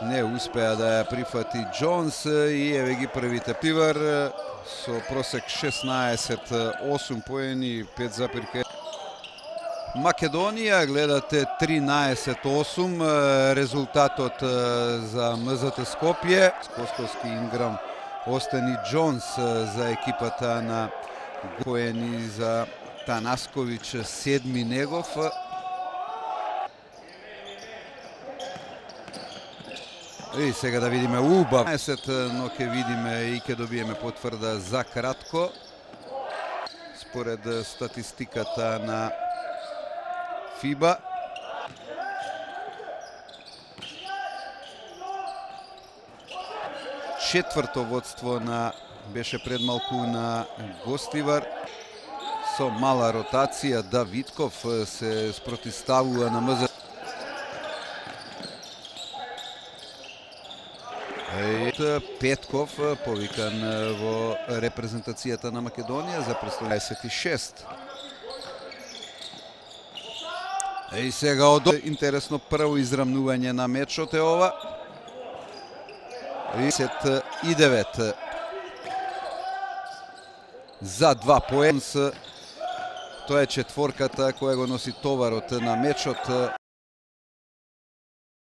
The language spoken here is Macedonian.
Не успеа да ја прифати Джонс и еве ги првите. Тивар со просек 16-8 поени, 5,1. Македонија, гледате 13-8, резултатот за МЗТ Скопје. Косковски, Инграм, Остен и Джонс за екипата на поени за Танасковиќ, 7 негов. И сега да видиме убав 15, но ќе видиме и ќе добиеме потврда за кратко. Според статистиката на ФИБА. Четврто водство беше предмалку на Гостивар. Со мала ротација Давидков се спротивставува на МЗ. Петков повикан во репрезентацијата на Македонија за престол 26. И сега интересно прво израмнување на мечот е ова. 39 за 2 поена. Тоа е четворката која го носи товарот на мечот.